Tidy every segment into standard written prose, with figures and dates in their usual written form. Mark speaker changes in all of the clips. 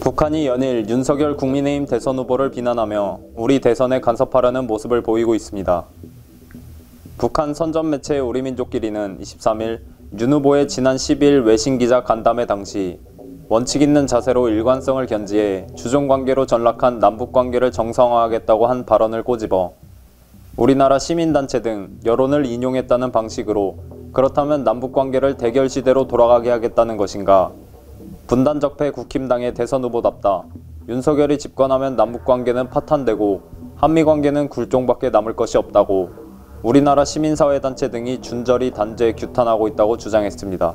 Speaker 1: 북한이 연일 윤석열 국민의힘 대선 후보를 비난하며 우리 대선에 간섭하려는 모습을 보이고 있습니다. 북한 선전 매체 우리민족끼리는 23일 윤 후보의 지난 10일 외신기자 간담회 당시 원칙 있는 자세로 일관성을 견지해 주종관계로 전락한 남북관계를 정상화하겠다고 한 발언을 꼬집어 우리나라 시민단체 등 여론을 인용했다는 방식으로 그렇다면 남북관계를 대결시대로 돌아가게 하겠다는 것인가? 분단적폐 국힘당의 대선 후보답다. 윤석열이 집권하면 남북관계는 파탄되고 한미관계는 굴종밖에 남을 것이 없다고 우리나라 시민사회단체 등이 준절히 단죄 규탄하고 있다고 주장했습니다.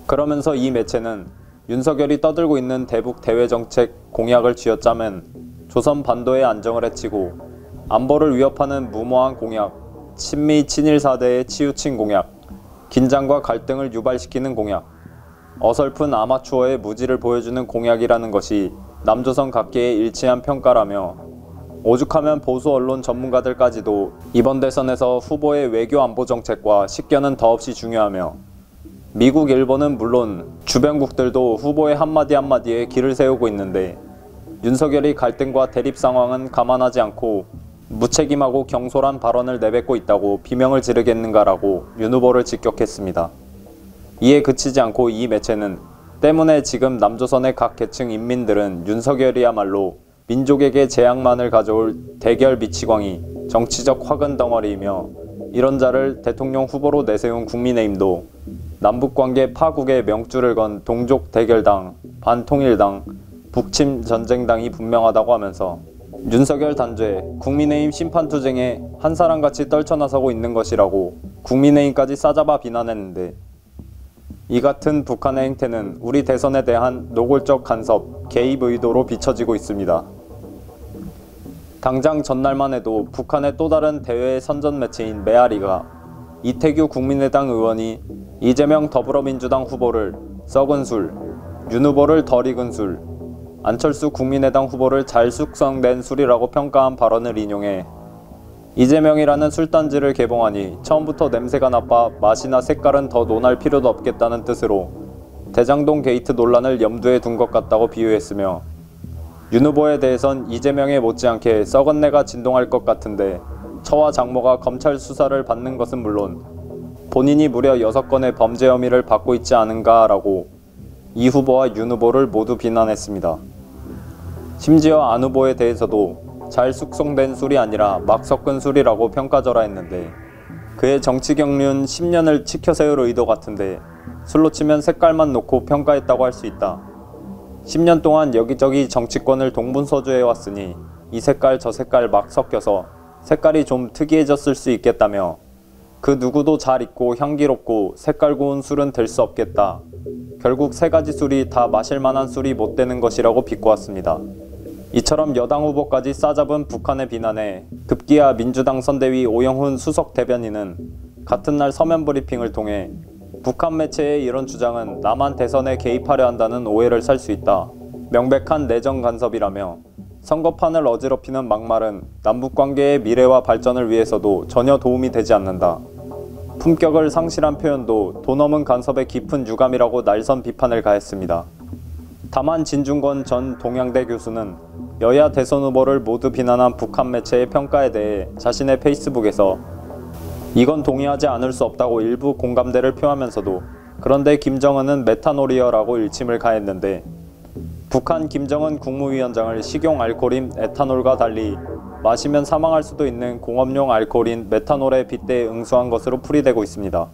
Speaker 1: 그러면서 이 매체는 윤석열이 떠들고 있는 대북 대외정책 공약을 쥐어짜면 조선 반도의 안정을 해치고 안보를 위협하는 무모한 공약, 친미 친일 사대의 치우친 공약, 긴장과 갈등을 유발시키는 공약, 어설픈 아마추어의 무지를 보여주는 공약이라는 것이 남조선 각계의 일치한 평가라며 오죽하면 보수 언론 전문가들까지도 이번 대선에서 후보의 외교 안보 정책과 식견은 더없이 중요하며 미국, 일본은 물론 주변국들도 후보의 한마디 한마디에 기를 세우고 있는데 윤석열이 갈등과 대립 상황은 감안하지 않고 무책임하고 경솔한 발언을 내뱉고 있다고 비명을 지르겠는가라고 윤 후보를 직격했습니다. 이에 그치지 않고 이 매체는 때문에 지금 남조선의 각 계층 인민들은 윤석열이야말로 민족에게 재앙만을 가져올 대결 미치광이 정치적 화근 덩어리이며 이런 자를 대통령 후보로 내세운 국민의힘도 남북관계 파국의 명줄을 건 동족 대결당, 반통일당, 북침 전쟁당이 분명하다고 하면서 윤석열 단죄, 국민의힘 심판투쟁에 한 사람같이 떨쳐나서고 있는 것이라고 국민의힘까지 싸잡아 비난했는데 이 같은 북한의 행태는 우리 대선에 대한 노골적 간섭, 개입 의도로 비춰지고 있습니다. 당장 전날만 해도 북한의 또 다른 대외 선전 매체인 메아리가 이태규 국민의당 의원이 이재명 더불어민주당 후보를 썩은 술, 윤 후보를 덜 익은 술, 안철수 국민의당 후보를 잘 숙성된 술이라고 평가한 발언을 인용해 이재명이라는 술단지를 개봉하니 처음부터 냄새가 나빠 맛이나 색깔은 더 논할 필요도 없겠다는 뜻으로 대장동 게이트 논란을 염두에 둔 것 같다고 비유했으며 윤 후보에 대해선 이재명에 못지않게 썩은 내가 진동할 것 같은데 처와 장모가 검찰 수사를 받는 것은 물론 본인이 무려 6건의 범죄 혐의를 받고 있지 않은가라고 이 후보와 윤 후보를 모두 비난했습니다. 심지어 안 후보에 대해서도 잘 숙성된 술이 아니라 막 섞은 술이라고 평가절하했는데 그의 정치 경륜 10년을 치켜 세울 의도 같은데 술로 치면 색깔만 놓고 평가했다고 할 수 있다. 10년 동안 여기저기 정치권을 동분서주해왔으니 이 색깔 저 색깔 막 섞여서 색깔이 좀 특이해졌을 수 있겠다며 그 누구도 잘 익고 향기롭고 색깔 고운 술은 될 수 없겠다. 결국 세 가지 술이 다 마실 만한 술이 못 되는 것이라고 비꼬았습니다. 이처럼 여당 후보까지 싸잡은 북한의 비난에 급기야 민주당 선대위 오영훈 수석 대변인은 같은 날 서면 브리핑을 통해 북한 매체의 이런 주장은 남한 대선에 개입하려 한다는 오해를 살 수 있다. 명백한 내정 간섭이라며 선거판을 어지럽히는 막말은 남북관계의 미래와 발전을 위해서도 전혀 도움이 되지 않는다. 품격을 상실한 표현도 도 넘은 간섭의 깊은 유감이라고 날선 비판을 가했습니다. 다만 진중권 전 동양대 교수는 여야 대선 후보를 모두 비난한 북한 매체의 평가에 대해 자신의 페이스북에서 이건 동의하지 않을 수 없다고 일부 공감대를 표하면서도 그런데 김정은은 메탄올이여라고 일침을 가했는데 북한 김정은 국무위원장을 식용 알코올인 에탄올과 달리 마시면 사망할 수도 있는 공업용 알코올인 메탄올에 빗대어 응수한 것으로 풀이되고 있습니다.